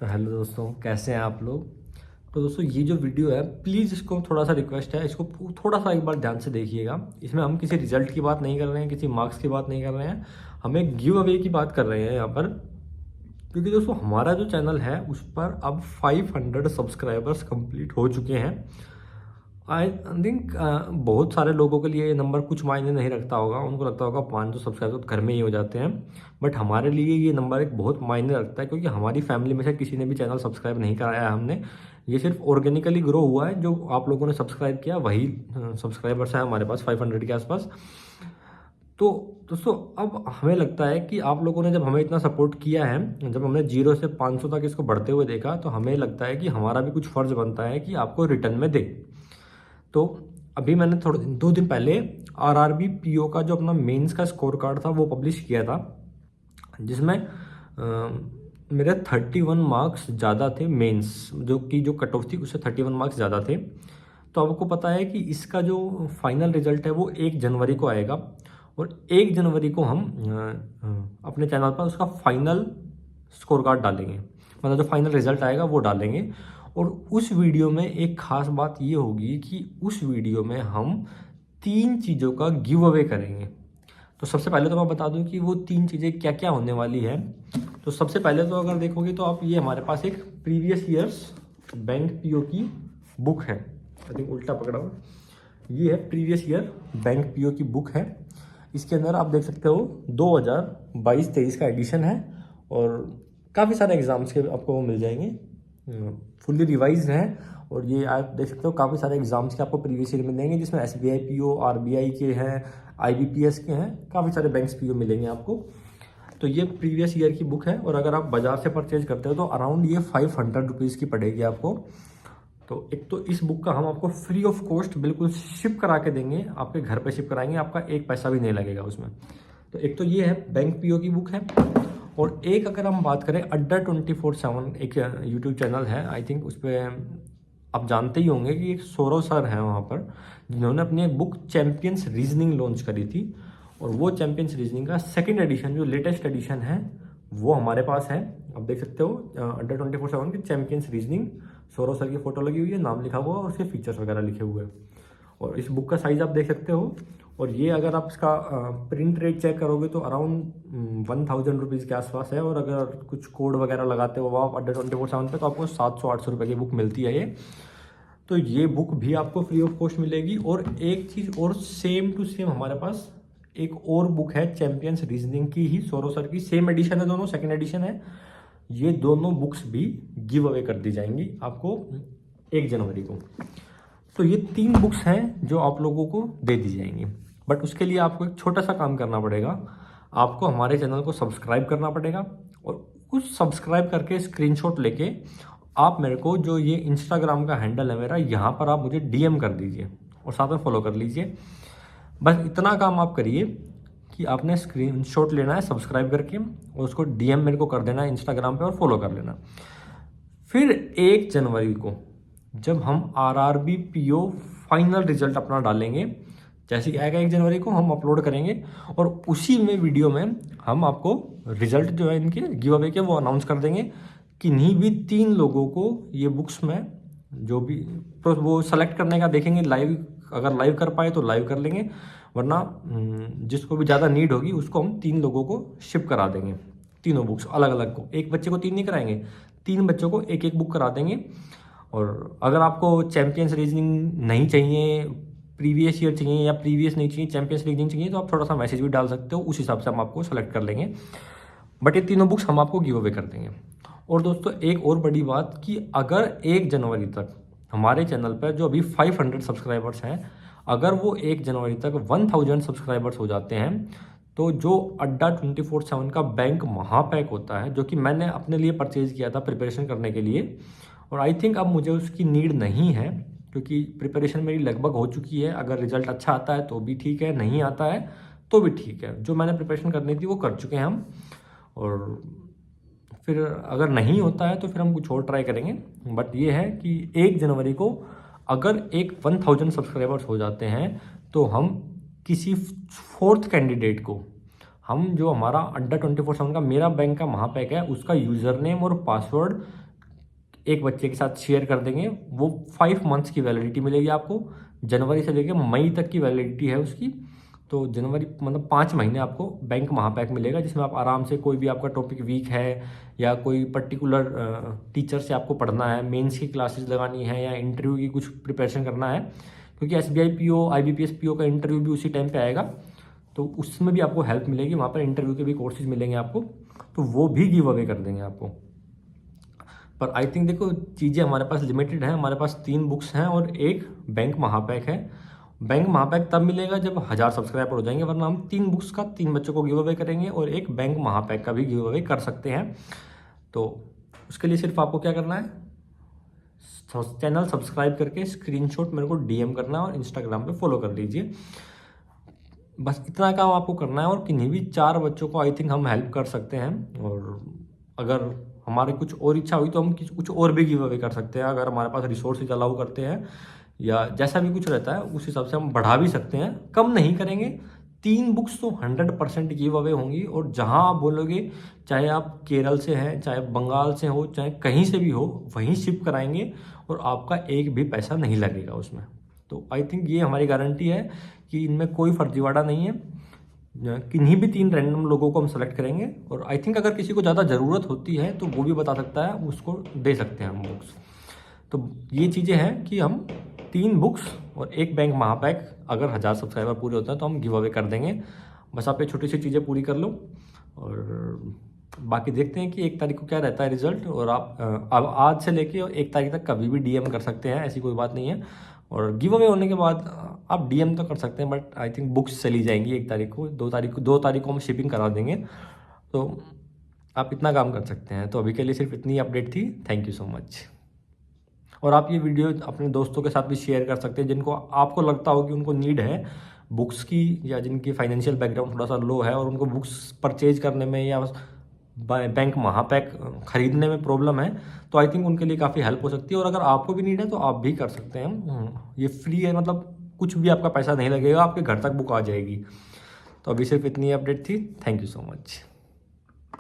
तो हेलो दोस्तों, कैसे हैं आप लोग। तो दोस्तों ये जो वीडियो है, प्लीज़ इसको थोड़ा सा रिक्वेस्ट है, इसको थोड़ा सा एक बार ध्यान से देखिएगा। इसमें हम किसी रिजल्ट की बात नहीं कर रहे हैं, किसी मार्क्स की बात नहीं कर रहे हैं, हम एक गिव अवे की बात कर रहे हैं यहाँ पर। क्योंकि दोस्तों हमारा जो चैनल है उस पर अब 500 सब्सक्राइबर्स कंप्लीट हो चुके हैं। आई थिंक बहुत सारे लोगों के लिए ये नंबर कुछ मायने नहीं रखता होगा, उनको लगता होगा 500 सब्सक्राइबर तो घर में ही हो जाते हैं। बट हमारे लिए ये नंबर एक बहुत मायने रखता है, क्योंकि हमारी फैमिली में से किसी ने भी चैनल सब्सक्राइब नहीं कराया है हमने। ये सिर्फ ऑर्गेनिकली ग्रो हुआ है, जो आप लोगों ने सब्सक्राइब किया वही सब्सक्राइबर्स हैं हमारे पास 500 के आसपास। तो दोस्तों अब हमें लगता है कि आप लोगों ने जब हमें इतना सपोर्ट किया है, जब हमने 0 से 500 तक इसको बढ़ते हुए देखा, तो हमें लगता है कि हमारा भी कुछ फ़र्ज़ बनता है कि आपको रिटर्न में दे। तो अभी मैंने थोड़े 2 दिन पहले आरआरबी पीओ का जो अपना मेंस का स्कोर कार्ड था वो पब्लिश किया था, जिसमें मेरे 31 मार्क्स ज़्यादा थे। मेंस जो कट ऑफ थी उससे 31 मार्क्स ज़्यादा थे। तो आपको पता है कि इसका जो फाइनल रिजल्ट है वो 1 जनवरी को आएगा, और 1 जनवरी को हम अपने चैनल पर उसका फाइनल स्कोर कार्ड डालेंगे, मतलब जो फाइनल रिजल्ट आएगा वो डालेंगे। और उस वीडियो में एक खास बात ये होगी कि उस वीडियो में हम 3 चीज़ों का गिव अवे करेंगे। तो सबसे पहले तो मैं बता दूं कि वो 3 चीज़ें क्या क्या होने वाली है। तो सबसे पहले तो अगर देखोगे तो आप ये हमारे पास एक प्रीवियस ईयर्स बैंक पीओ की बुक है। आई थिंक उल्टा पकड़ा हुआ, ये है प्रीवियस ईयर बैंक पीओ की बुक है। इसके अंदर आप देख सकते हो 2022-23 का एडिशन है, और काफ़ी सारे एग्जाम्स के आपको वो मिल जाएंगे, फुल्ली रिवाइज हैं। और ये आप देख सकते हो काफ़ी सारे एग्जाम्स के आपको प्रीवियस ईयर मिलेंगे, जिसमें एसबीआई पीओ, आरबीआई के हैं, आईबीपीएस के हैं, काफ़ी सारे बैंक्स पीओ मिलेंगे आपको। तो ये प्रीवियस ईयर की बुक है, और अगर आप बाज़ार से परचेज करते हो तो अराउंड ये 500 रुपीज़ की पड़ेगी आपको। तो एक तो इस बुक का हम आपको फ्री ऑफ कॉस्ट बिल्कुल शिप करा के देंगे, आपके घर पे शिप कराएंगे, आपका एक पैसा भी नहीं लगेगा उसमें। तो एक तो ये है बैंक पीओ की बुक है। और एक अगर हम बात करें अड्डा 24/7 एक यूट्यूब चैनल है, आई थिंक उस पर आप जानते ही होंगे कि एक सौरव सर हैं वहाँ पर, जिन्होंने अपनी एक बुक चैम्पियंस रीजनिंग लॉन्च करी थी। और वो चैम्पियंस रीजनिंग का सेकंड एडिशन, जो लेटेस्ट एडिशन है, वो हमारे पास है। आप देख सकते हो अड्डा 24/7 की चैम्पियंस रीजनिंग, सौरव सर की फोटो लगी हुई है, नाम लिखा हुआ है, और उसके फीचर्स वगैरह लिखे हुए हैं। और इस बुक का साइज़ आप देख सकते हो। और ये अगर आप इसका प्रिंट रेट चेक करोगे तो अराउंड 1000 रुपीज़ के आसपास है। और अगर कुछ कोड वगैरह लगाते हो आप अड्डा 24/7 पे, तो आपको 700-800 रुपये की बुक मिलती है ये। तो ये बुक भी आपको फ्री ऑफ कॉस्ट मिलेगी। और एक चीज़ और, सेम टू सेम हमारे पास एक और बुक है चैम्पियंस रीजनिंग की ही, सौरव सर की, सेम एडिशन है, दोनों सेकेंड एडिशन है। ये दोनों बुक्स भी गिव अवे कर दी जाएंगी आपको 1 जनवरी को। तो ये 3 बुक्स हैं जो आप लोगों को दे दी जाएंगी। बट उसके लिए आपको एक छोटा सा काम करना पड़ेगा, आपको हमारे चैनल को सब्सक्राइब करना पड़ेगा। और उस सब्सक्राइब करके स्क्रीनशॉट लेके आप मेरे को, जो ये इंस्टाग्राम का हैंडल है मेरा, यहाँ पर आप मुझे डीएम कर दीजिए और साथ में फॉलो कर लीजिए। बस इतना काम आप करिए कि आपने स्क्रीनशॉट लेना है सब्सक्राइब करके, और उसको डीएम मेरे को कर देना है इंस्टाग्राम पे, और फॉलो कर लेना। फिर 1 जनवरी को जब हम आरआरबी पीओ फाइनल रिजल्ट अपना डालेंगे, जैसे ही आएगा 1 जनवरी को हम अपलोड करेंगे, और उसी में वीडियो में हम आपको रिजल्ट जो है इनके गिव अवे के वो अनाउंस कर देंगे। किन्हीं भी 3 लोगों को ये बुक्स में जो भी, तो वो सेलेक्ट करने का देखेंगे लाइव, अगर लाइव कर पाए तो लाइव कर लेंगे, वरना जिसको भी ज़्यादा नीड होगी उसको हम 3 लोगों को शिप करा देंगे, तीनों बुक्स अलग अलग को। एक बच्चे को 3 नहीं कराएंगे, 3 बच्चों को एक एक बुक करा देंगे। और अगर आपको चैम्पियंस रीजनिंग नहीं चाहिए, प्रीवियस ईयर चाहिए, या प्रीवियस नहीं चाहिए, चैम्पियंस रीजनिंग चाहिए, तो आप थोड़ा सा मैसेज भी डाल सकते हो, उस हिसाब से हम आपको सेलेक्ट कर लेंगे। बट ये तीनों बुक्स हम आपको गिव अवे कर देंगे। और दोस्तों एक और बड़ी बात, कि अगर 1 जनवरी तक हमारे चैनल पर जो अभी 500 सब्सक्राइबर्स हैं, अगर वो 1 जनवरी तक 1000 सब्सक्राइबर्स हो जाते हैं, तो जो अड्डा 24/7 का बैंक महापैक होता है, जो कि मैंने अपने लिए परचेज़ किया था प्रिपरेशन करने के लिए, और आई थिंक अब मुझे उसकी नीड नहीं है, क्योंकि प्रिपरेशन मेरी लगभग हो चुकी है। अगर रिजल्ट अच्छा आता है तो भी ठीक है, नहीं आता है तो भी ठीक है। जो मैंने प्रिपरेशन करनी थी वो कर चुके हैं हम। और फिर अगर नहीं होता है तो फिर हम कुछ और ट्राई करेंगे। बट ये है कि 1 जनवरी को अगर 1000 सब्सक्राइबर्स हो जाते हैं, तो हम किसी 4th कैंडिडेट को, हम जो हमारा अड्डा 24/7 का मेरा बैंक का महापैक है, उसका यूज़र नेम और पासवर्ड एक बच्चे के साथ शेयर कर देंगे, वो 5 मंथ्स की वैलिडिटी मिलेगी आपको। जनवरी से लेकर मई तक की वैलिडिटी है उसकी। तो जनवरी मतलब 5 महीने आपको बैंक महापैक मिलेगा, जिसमें आप आराम से कोई भी आपका टॉपिक वीक है या कोई पर्टिकुलर टीचर से आपको पढ़ना है, मेंस की क्लासेस लगानी है या इंटरव्यू की कुछ प्रिपरेशन करना है, क्योंकि SBI PO IBPS PO का इंटरव्यू भी उसी टाइम पे आएगा, तो उसमें भी आपको हेल्प मिलेगी। वहाँ पर इंटरव्यू के भी कोर्सेज मिलेंगे आपको, तो वो भी गिव अवे कर देंगे आपको। पर आई थिंक देखो चीज़ें हमारे पास लिमिटेड हैं। हमारे पास 3 बुक्स हैं और एक बैंक महापैक है। बैंक महापैक तब मिलेगा जब 1000 सब्सक्राइबर हो जाएंगे, वरना हम 3 बुक्स का 3 बच्चों को गिव अवे करेंगे और एक बैंक महापैक का भी गिव अवे कर सकते हैं। तो उसके लिए सिर्फ आपको क्या करना है, चैनल सब्सक्राइब करके स्क्रीनशॉट मेरे को DM करना है और इंस्टाग्राम पे फॉलो कर लीजिए। बस इतना काम आपको करना है और किन्हीं भी 4 बच्चों को आई थिंक हम हेल्प कर सकते हैं। और अगर हमारे कुछ और इच्छा हुई तो हम कुछ और भी गिव अवे कर सकते हैं, अगर हमारे पास रिसोर्सेज अलाउ करते हैं या जैसा भी कुछ रहता है उस हिसाब से हम बढ़ा भी सकते हैं। कम नहीं करेंगे, 3 बुक्स तो 100% गिव अवे होंगी। और जहां आप बोलोगे, चाहे आप केरल से हैं, चाहे बंगाल से हो, चाहे कहीं से भी हो, वहीं शिप कराएंगे और आपका एक भी पैसा नहीं लगेगा उसमें। तो आई थिंक ये हमारी गारंटी है कि इनमें कोई फर्जीवाड़ा नहीं है। किन्हीं भी 3 रैंडम लोगों को हम सेलेक्ट करेंगे और आई थिंक अगर किसी को ज़्यादा ज़रूरत होती है तो वो भी बता सकता है, उसको दे सकते हैं हम बुक्स। तो ये चीज़ें हैं कि हम 3 बुक्स और एक बैंक महापैक अगर 1000 सब्सक्राइबर पूरे होते हैं तो हम गिव अवे कर देंगे। बस आप ये छोटी सी चीज़ें पूरी कर लो और बाकी देखते हैं कि 1 तारीख को क्या रहता है रिजल्ट। और आप अब आज से लेके 1 तारीख तक कभी भी DM कर सकते हैं, ऐसी कोई बात नहीं है। और गिव अवे होने के बाद आप DM तो कर सकते हैं, बट आई थिंक बुक्स चली जाएंगी 1 तारीख को। 2 तारीख को हम शिपिंग करा देंगे, तो आप इतना काम कर सकते हैं। तो अभी के लिए सिर्फ इतनी अपडेट थी। Thank you so much. और आप ये वीडियो अपने दोस्तों के साथ भी शेयर कर सकते हैं जिनको आपको लगता हो कि उनको नीड है बुक्स की, या जिनकी फाइनेंशियल बैकग्राउंड थोड़ा सा लो है और उनको बुक्स परचेज करने में या बैंक महापैक खरीदने में प्रॉब्लम है, तो आई थिंक उनके लिए काफ़ी हेल्प हो सकती है। और अगर आपको भी नीड है तो आप भी कर सकते हैं। ये फ्री है, मतलब कुछ भी आपका पैसा नहीं लगेगा, आपके घर तक बुक आ जाएगी। तो अभी सिर्फ इतनी अपडेट थी। Thank you so much.